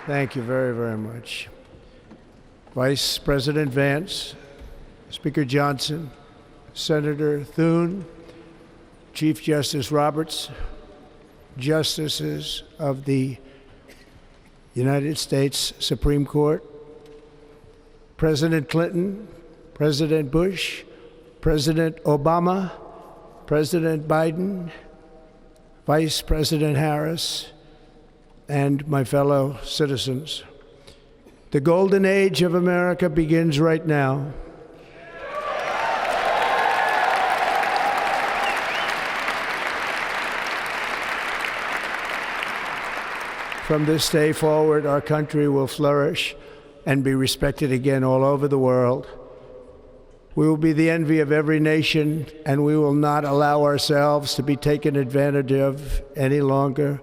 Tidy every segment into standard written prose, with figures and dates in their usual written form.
Thank you very, very much. Vice President Vance, Speaker Johnson, Senator Thune, Chief Justice Roberts, Justices of the United States Supreme Court, President Clinton, President Bush, President Obama, President Biden, Vice President Harris, and my fellow citizens. The golden age of America begins right now. From this day forward, our country will flourish and be respected again all over the world. We will be the envy of every nation, and we will not allow ourselves to be taken advantage of any longer.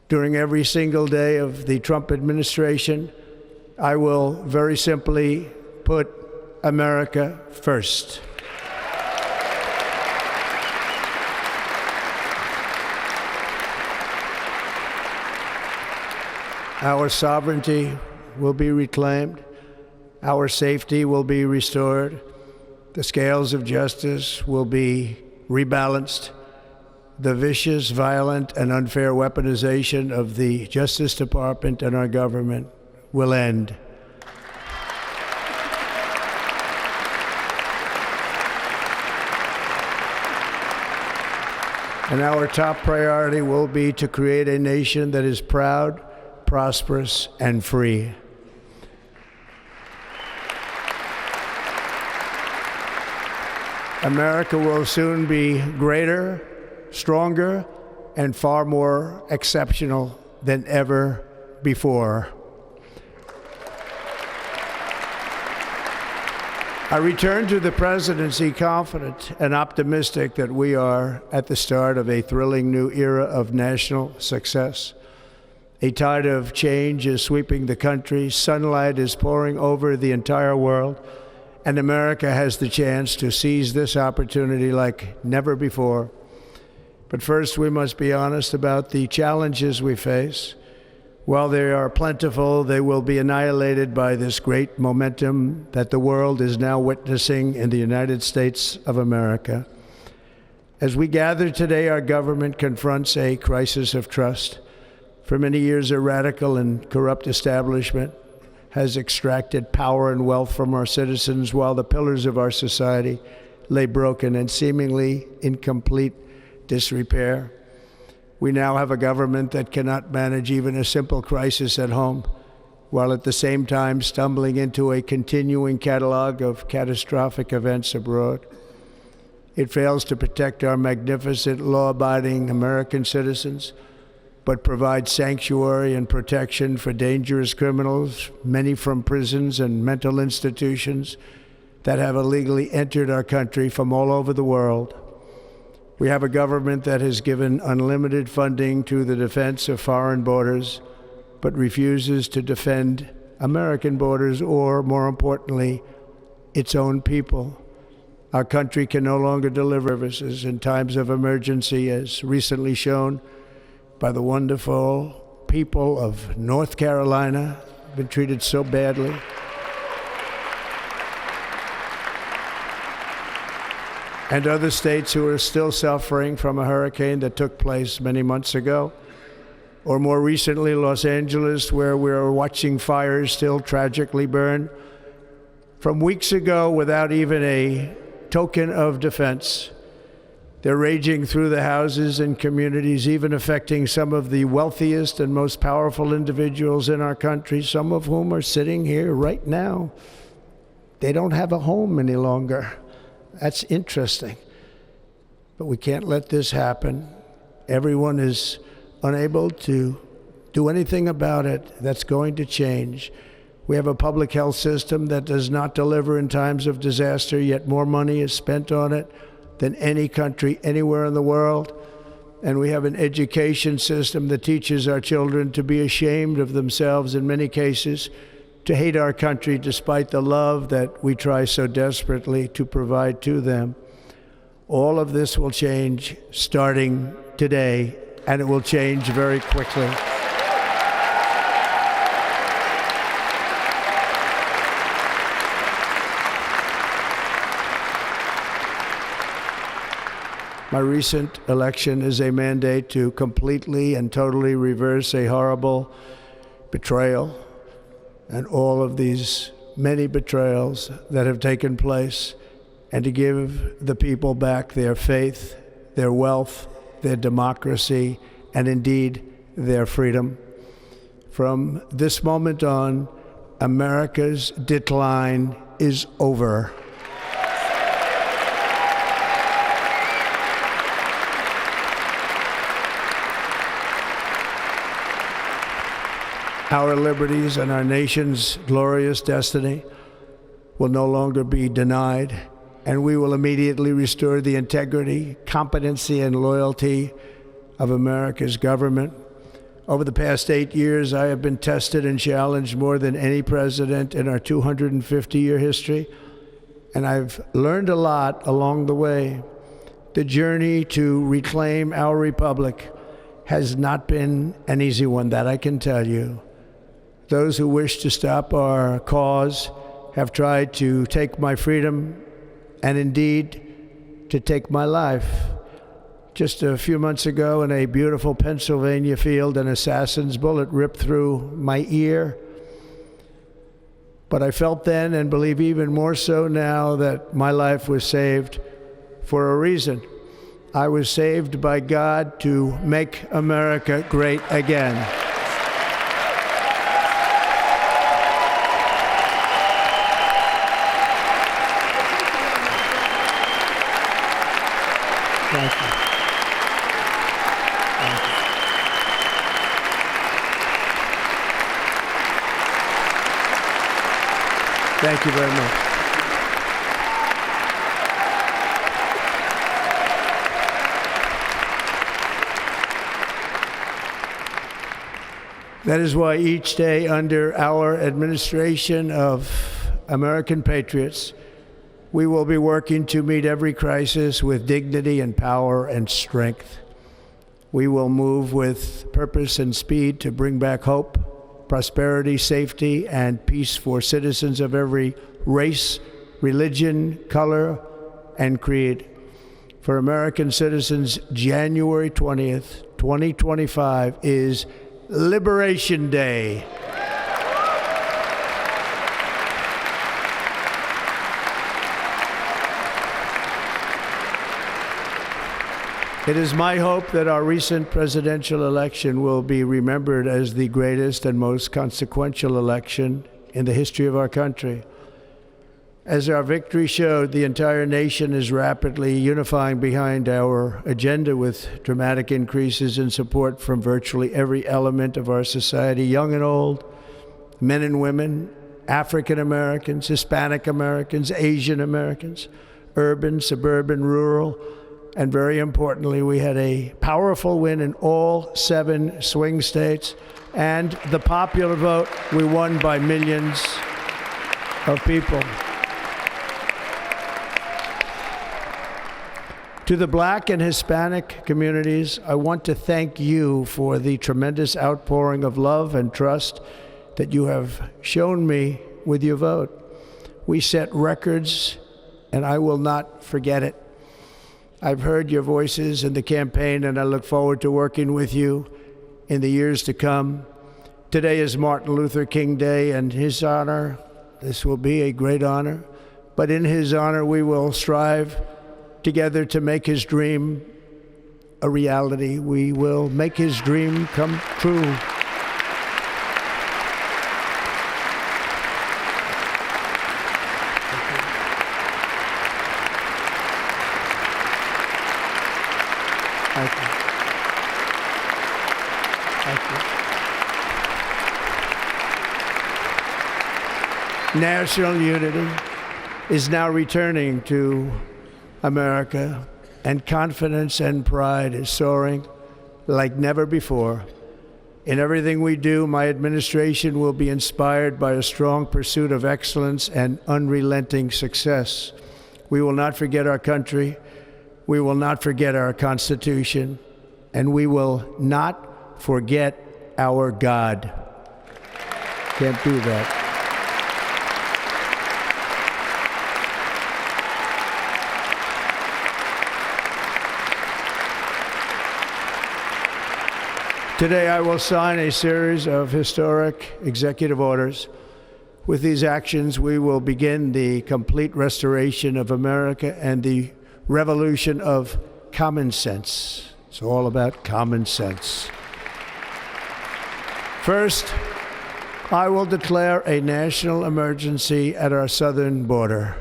During every single day of the Trump administration, I will very simply put America first. Our sovereignty will be reclaimed. Our safety will be restored. The scales of justice will be rebalanced. The vicious, violent, and unfair weaponization of the Justice Department and our government will end. And our top priority will be to create a nation that is proud, prosperous, and free. America will soon be greater, stronger, and far more exceptional than ever before. I return to the presidency confident and optimistic that we are at the start of a thrilling new era of national success. A tide of change is sweeping the country, sunlight is pouring over the entire world, and America has the chance to seize this opportunity like never before. But first, we must be honest about the challenges we face. While they are plentiful, they will be annihilated by this great momentum that the world is now witnessing in the United States of America. As we gather today, our government confronts a crisis of trust. For many years, a radical and corrupt establishment has extracted power and wealth from our citizens while the pillars of our society lay broken and seemingly in complete disrepair. We now have a government that cannot manage even a simple crisis at home, while at the same time stumbling into a continuing catalog of catastrophic events abroad. It fails to protect our magnificent, law-abiding American citizens, but provides sanctuary and protection for dangerous criminals, many from prisons and mental institutions that have illegally entered our country from all over the world. We have a government that has given unlimited funding to the defense of foreign borders, but refuses to defend American borders or, more importantly, its own people. Our country can no longer deliver services in times of emergency, as recently shown by the wonderful people of North Carolina, been treated so badly. And other states who are still suffering from a hurricane that took place many months ago. Or more recently, Los Angeles, where we're watching fires still tragically burn from weeks ago without even a token of defense. They're raging through the houses and communities, even affecting some of the wealthiest and most powerful individuals in our country, some of whom are sitting here right now. They don't have a home any longer. That's interesting. But we can't let this happen. Everyone is unable to do anything about it. That's going to change. We have a public health system that does not deliver in times of disaster, yet more money is spent on it than any country anywhere in the world. And we have an education system that teaches our children to be ashamed of themselves in many cases, to hate our country despite the love that we try so desperately to provide to them. All of this will change starting today, and it will change very quickly. My recent election is a mandate to completely and totally reverse a horrible betrayal and all of these many betrayals that have taken place, and to give the people back their faith, their wealth, their democracy, and indeed their freedom. From this moment on, America's decline is over. Our liberties and our nation's glorious destiny will no longer be denied, and we will immediately restore the integrity, competency, and loyalty of America's government. Over the past 8 years, I have been tested and challenged more than any president in our 250-year history, and I've learned a lot along the way. The journey to reclaim our republic has not been an easy one, that I can tell you. Those who wish to stop our cause have tried to take my freedom and indeed to take my life. Just a few months ago in a beautiful Pennsylvania field, an assassin's bullet ripped through my ear. But I felt then, and believe even more so now, that my life was saved for a reason. I was saved by God to make America great again. Thank you. Thank you very much. That is why each day under our administration of American patriots, we will be working to meet every crisis with dignity and power and strength. We will move with purpose and speed to bring back hope, prosperity, safety, and peace for citizens of every race, religion, color, and creed. For American citizens, January 20th, 2025 is Liberation Day. It is my hope that our recent presidential election will be remembered as the greatest and most consequential election in the history of our country. As our victory showed, the entire nation is rapidly unifying behind our agenda with dramatic increases in support from virtually every element of our society, young and old, men and women, African Americans, Hispanic Americans, Asian Americans, urban, suburban, rural. And very importantly, we had a powerful win in all 7 swing states. And the popular vote, we won by millions of people. To the Black and Hispanic communities, I want to thank you for the tremendous outpouring of love and trust that you have shown me with your vote. We set records, and I will not forget it. I've heard your voices in the campaign, and I look forward to working with you in the years to come. Today is Martin Luther King Day, and his honor, this will be a great honor, but in his honor we will strive together to make his dream a reality. We will make his dream come true. Thank you. Thank you. National unity is now returning to America, and confidence and pride is soaring like never before. In everything we do, my administration will be inspired by a strong pursuit of excellence and unrelenting success. We will not forget our country. We will not forget our Constitution, and we will not forget our God. Can't do that. Today, I will sign a series of historic executive orders. With these actions, we will begin the complete restoration of America and the revolution of common sense. It's all about common sense. First, I will declare a national emergency at our southern border.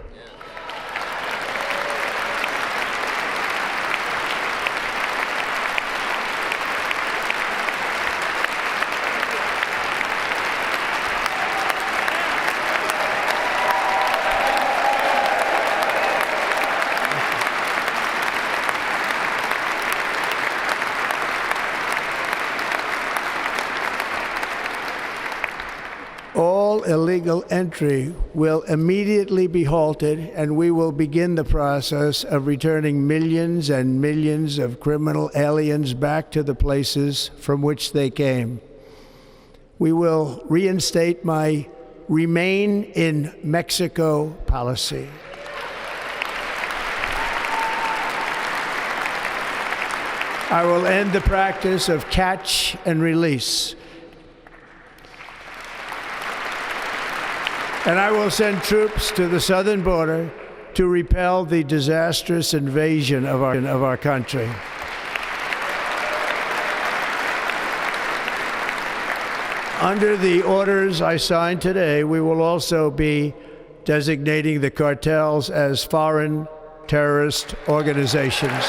All illegal entry will immediately be halted, and we will begin the process of returning millions and millions of criminal aliens back to the places from which they came. We will reinstate my Remain in Mexico policy. I will end the practice of catch and release. And I will send troops to the southern border to repel the disastrous invasion of our country. Under the orders I signed today, we will also be designating the cartels as foreign terrorist organizations.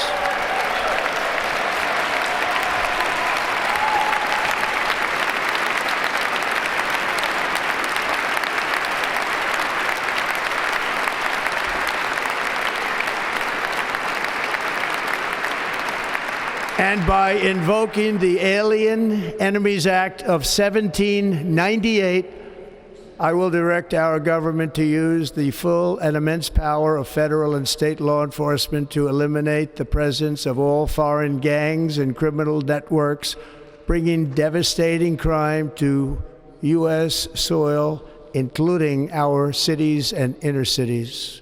And by invoking the Alien Enemies Act of 1798, I will direct our government to use the full and immense power of federal and state law enforcement to eliminate the presence of all foreign gangs and criminal networks, bringing devastating crime to U.S. soil, including our cities and inner cities.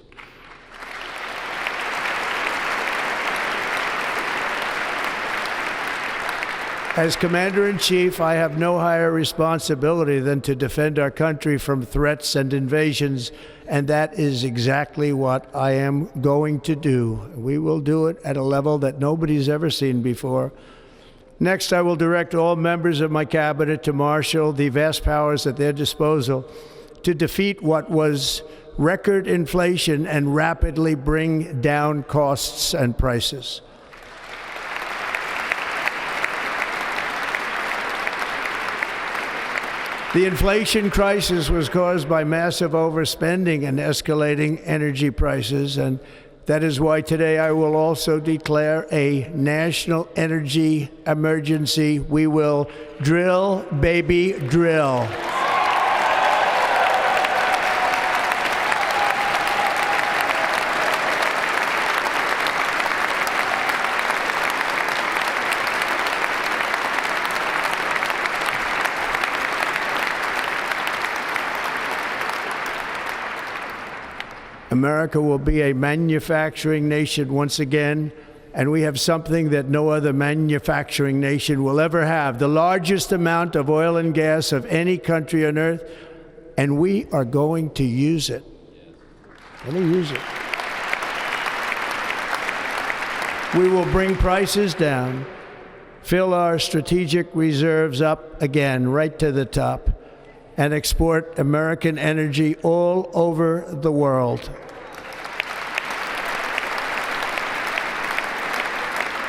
As Commander-in-Chief, I have no higher responsibility than to defend our country from threats and invasions, and that is exactly what I am going to do. We will do it at a level that nobody's ever seen before. Next, I will direct all members of my cabinet to marshal the vast powers at their disposal to defeat what was record inflation and rapidly bring down costs and prices. The inflation crisis was caused by massive overspending and escalating energy prices, and that is why today I will also declare a national energy emergency. We will drill, baby, drill. America will be a manufacturing nation once again, and we have something that no other manufacturing nation will ever have, the largest amount of oil and gas of any country on earth, and we are going to use it. We will bring prices down, fill our strategic reserves up again, right to the top, and export American energy all over the world.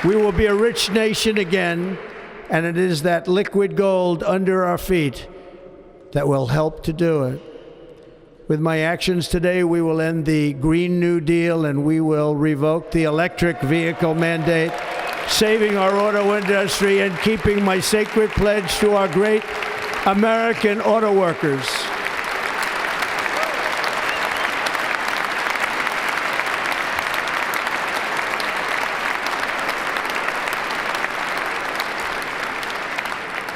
We will be a rich nation again, and it is that liquid gold under our feet that will help to do it. With my actions today, we will end the Green New Deal, and we will revoke the electric vehicle mandate, saving our auto industry and keeping my sacred pledge to our great American auto workers.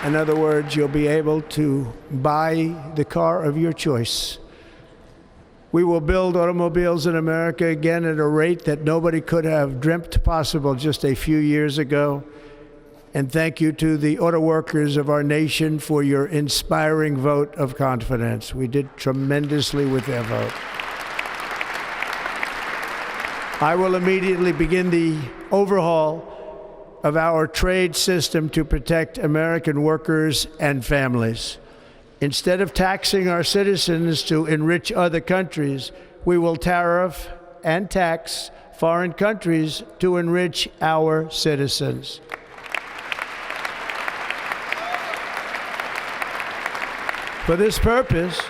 In other words, you'll be able to buy the car of your choice. We will build automobiles in America again at a rate that nobody could have dreamt possible just a few years ago. And thank you to the auto workers of our nation for your inspiring vote of confidence. We did tremendously with their vote. I will immediately begin the overhaul of our trade system to protect American workers and families. Instead of taxing our citizens to enrich other countries, we will tariff and tax foreign countries to enrich our citizens. For this purpose,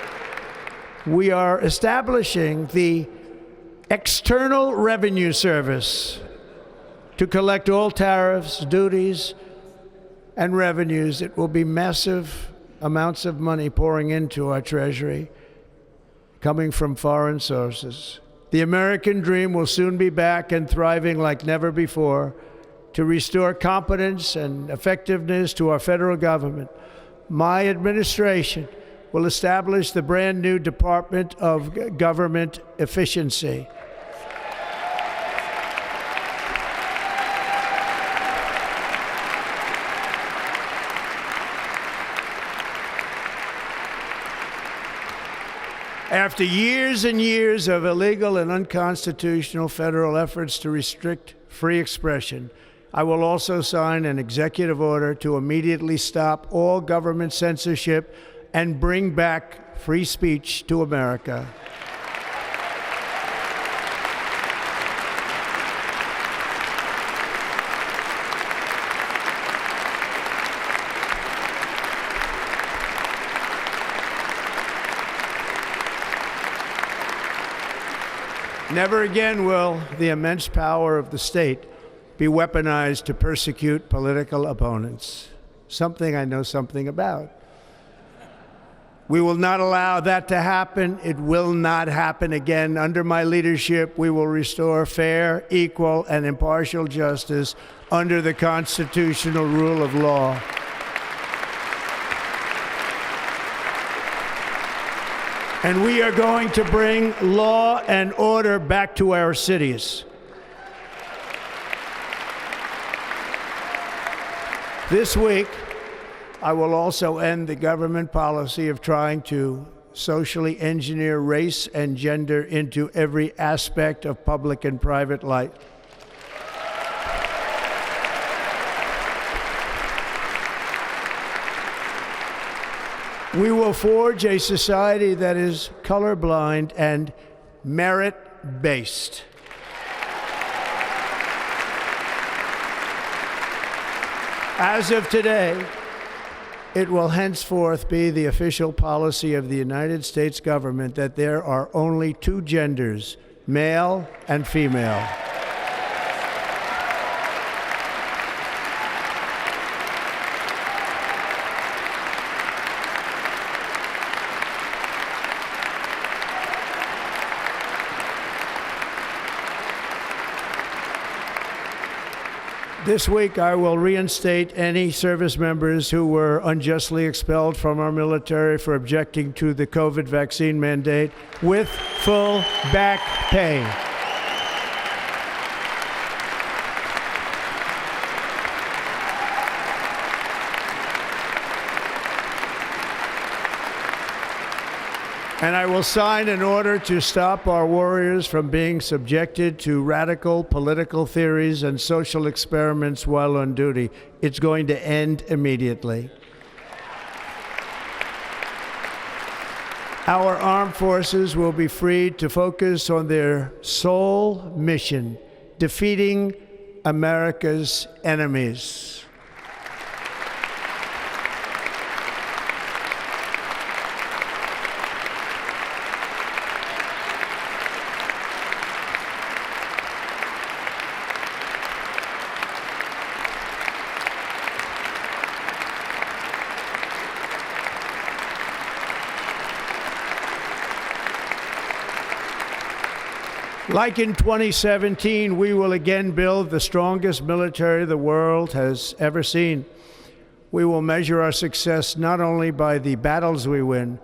we are establishing the External Revenue Service to collect all tariffs, duties, and revenues. It will be massive amounts of money pouring into our treasury, coming from foreign sources. The American dream will soon be back and thriving like never before. To restore competence and effectiveness to our federal government, my administration will establish the brand new Department of Government Efficiency. After years and years of illegal and unconstitutional federal efforts to restrict free expression, I will also sign an executive order to immediately stop all government censorship and bring back free speech to America. Never again will the immense power of the state be weaponized to persecute political opponents, something I know something about. We will not allow that to happen. It will not happen again. Under my leadership, we will restore fair, equal, and impartial justice under the constitutional rule of law. And we are going to bring law and order back to our cities. This week, I will also end the government policy of trying to socially engineer race and gender into every aspect of public and private life. We will forge a society that is colorblind and merit-based. As of today, it will henceforth be the official policy of the United States government that there are only two genders, male and female. This week, I will reinstate any service members who were unjustly expelled from our military for objecting to the COVID vaccine mandate with full back pay. And I will sign an order to stop our warriors from being subjected to radical political theories and social experiments while on duty. It's going to end immediately. Our armed forces will be freed to focus on their sole mission, defeating America's enemies. Like in 2017, we will again build the strongest military the world has ever seen. We will measure our success not only by the battles we win,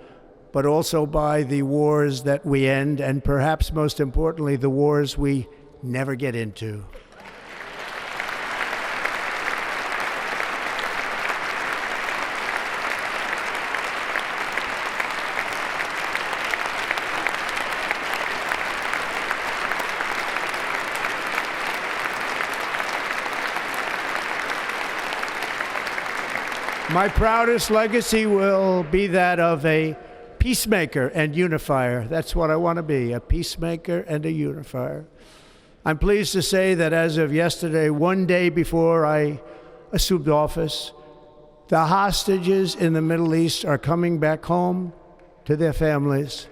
but also by the wars that we end, and perhaps most importantly, the wars we never get into. My proudest legacy will be that of a peacemaker and unifier. That's what I want to be, a peacemaker and a unifier. I'm pleased to say that as of yesterday, one day before I assumed office, the hostages in the Middle East are coming back home to their families.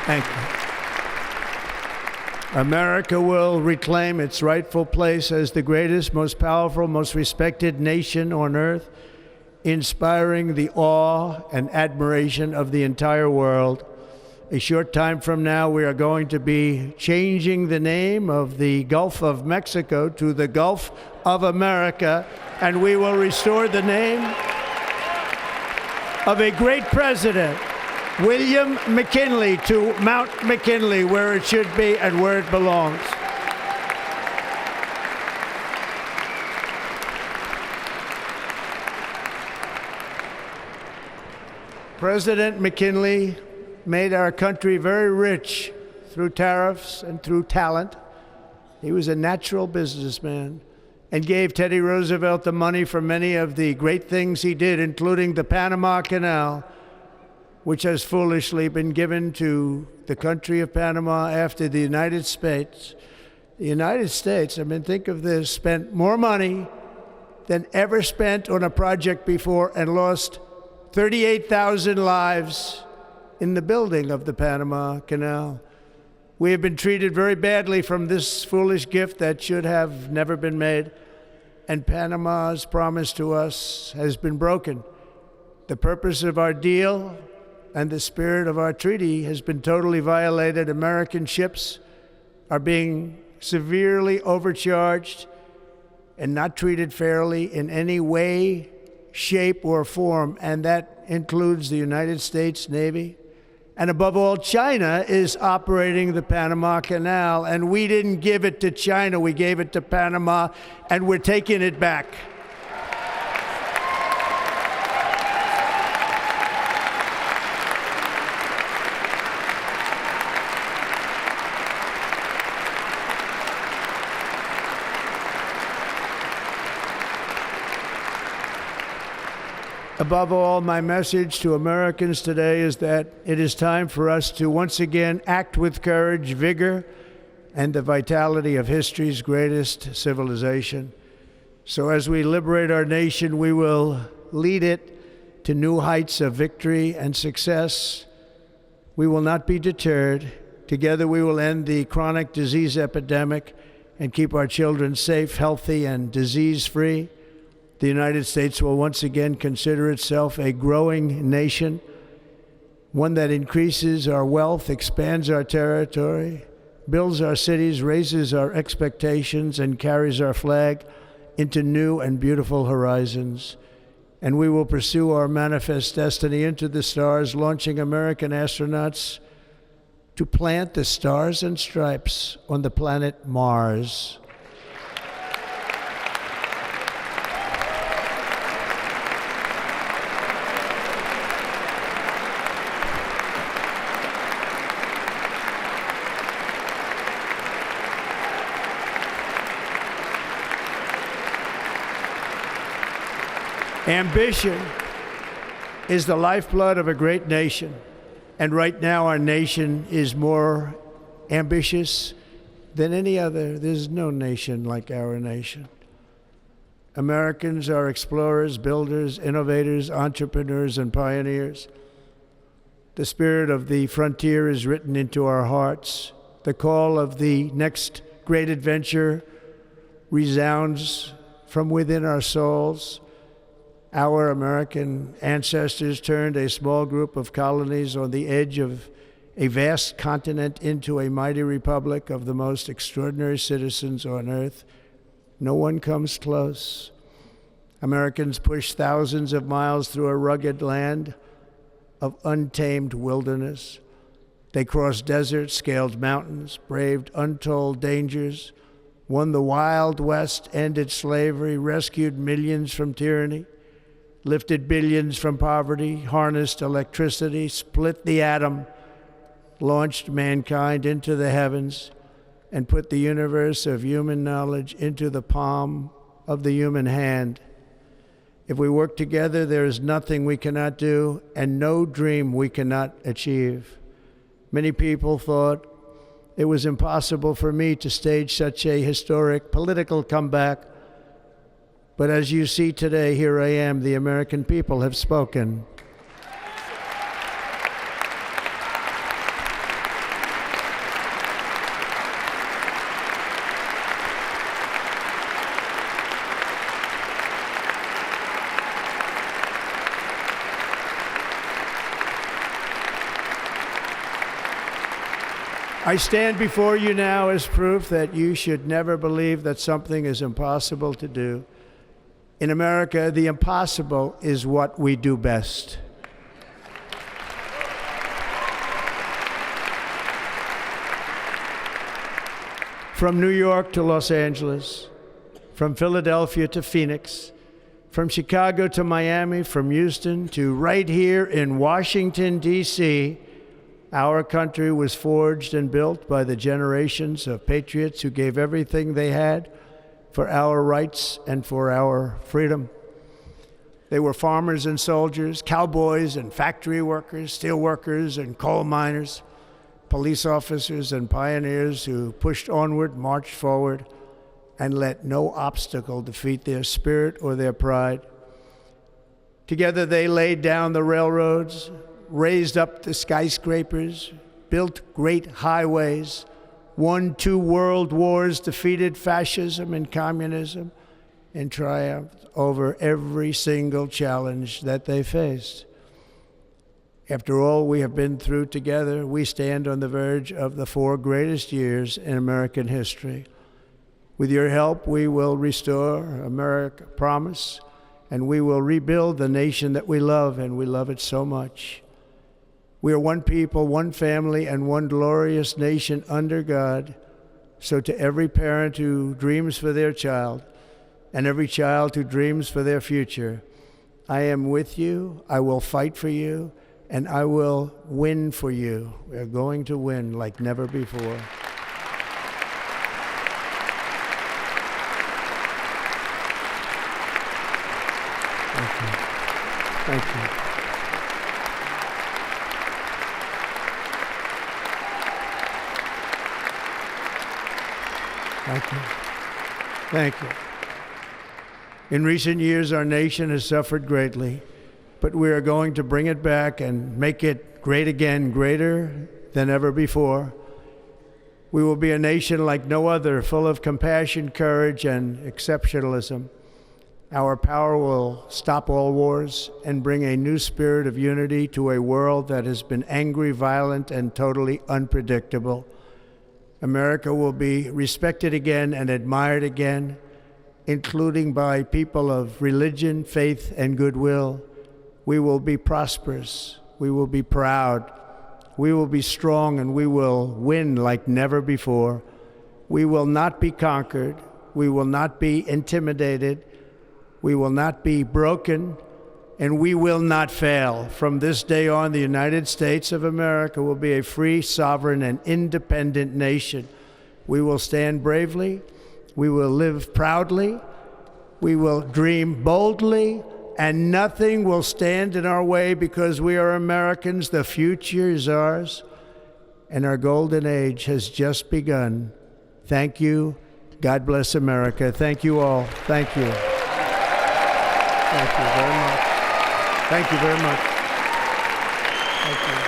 Thank you. America will reclaim its rightful place as the greatest, most powerful, most respected nation on earth, inspiring the awe and admiration of the entire world. A short time from now, we are going to be changing the name of the Gulf of Mexico to the Gulf of America, and we will restore the name of a great president, William McKinley, to Mount McKinley, where it should be and where it belongs. President McKinley made our country very rich through tariffs and through talent. He was a natural businessman and gave Teddy Roosevelt the money for many of the great things he did, including the Panama Canal, which has foolishly been given to the country of Panama after the United States. The United States, I mean, think of this, spent more money than ever spent on a project before and lost 38,000 lives in the building of the Panama Canal. We have been treated very badly from this foolish gift that should have never been made, and Panama's promise to us has been broken. The purpose of our deal and the spirit of our treaty has been totally violated. American ships are being severely overcharged and not treated fairly in any way, shape, or form, and that includes the United States Navy. And above all, China is operating the Panama Canal, and we didn't give it to China, we gave it to Panama, and we're taking it back. Above all, my message to Americans today is that it is time for us to once again act with courage, vigor, and the vitality of history's greatest civilization. So as we liberate our nation, we will lead it to new heights of victory and success. We will not be deterred. Together we will end the chronic disease epidemic and keep our children safe, healthy, and disease-free. The United States will once again consider itself a growing nation, one that increases our wealth, expands our territory, builds our cities, raises our expectations, and carries our flag into new and beautiful horizons. And we will pursue our manifest destiny into the stars, launching American astronauts to plant the stars and stripes on the planet Mars. Ambition is the lifeblood of a great nation, and right now our nation is more ambitious than any other. There's no nation like our nation. Americans are explorers, builders, innovators, entrepreneurs, and pioneers. The spirit of the frontier is written into our hearts. The call of the next great adventure resounds from within our souls. Our American ancestors turned a small group of colonies on the edge of a vast continent into a mighty republic of the most extraordinary citizens on earth. No one comes close. Americans pushed thousands of miles through a rugged land of untamed wilderness. They crossed deserts, scaled mountains, braved untold dangers, won the Wild West, ended slavery, rescued millions from tyranny, lifted billions from poverty, harnessed electricity, split the atom, launched mankind into the heavens, and put the universe of human knowledge into the palm of the human hand. If we work together, there is nothing we cannot do and no dream we cannot achieve. Many people thought it was impossible for me to stage such a historic political comeback. But as you see today, here I am. The American people have spoken. I stand before you now as proof that you should never believe that something is impossible to do. In America, the impossible is what we do best. From New York to Los Angeles, from Philadelphia to Phoenix, from Chicago to Miami, from Houston to right here in Washington, D.C., our country was forged and built by the generations of patriots who gave everything they had for our rights and for our freedom. They were farmers and soldiers, cowboys and factory workers, steel workers and coal miners, police officers and pioneers who pushed onward, marched forward, and let no obstacle defeat their spirit or their pride. Together they laid down the railroads, raised up the skyscrapers, built great highways, won 2 world wars, defeated fascism and communism, and triumphed over every single challenge that they faced. After all we have been through together, we stand on the verge of the 4 greatest years in American history. With your help, we will restore America promise, and we will rebuild the nation that we love, and we love it so much. We are one people, one family, and one glorious nation under God. So to every parent who dreams for their child, and every child who dreams for their future, I am with you, I will fight for you, and I will win for you. We are going to win like never before. Thank you. Thank you. Thank you. Thank you. In recent years, our nation has suffered greatly, but we are going to bring it back and make it great again, greater than ever before. We will be a nation like no other, full of compassion, courage, and exceptionalism. Our power will stop all wars and bring a new spirit of unity to a world that has been angry, violent, and totally unpredictable. America will be respected again and admired again, including by people of religion, faith, and goodwill. We will be prosperous. We will be proud. We will be strong, and we will win like never before. We will not be conquered. We will not be intimidated. We will not be broken, and we will not fail. From this day on, the United States of America will be a free, sovereign, and independent nation. We will stand bravely. We will live proudly. We will dream boldly, and nothing will stand in our way because we are Americans. The future is ours, and our golden age has just begun. Thank you. God bless America. Thank you all. Thank you. Thank you very much. Thank you very much. Thank you.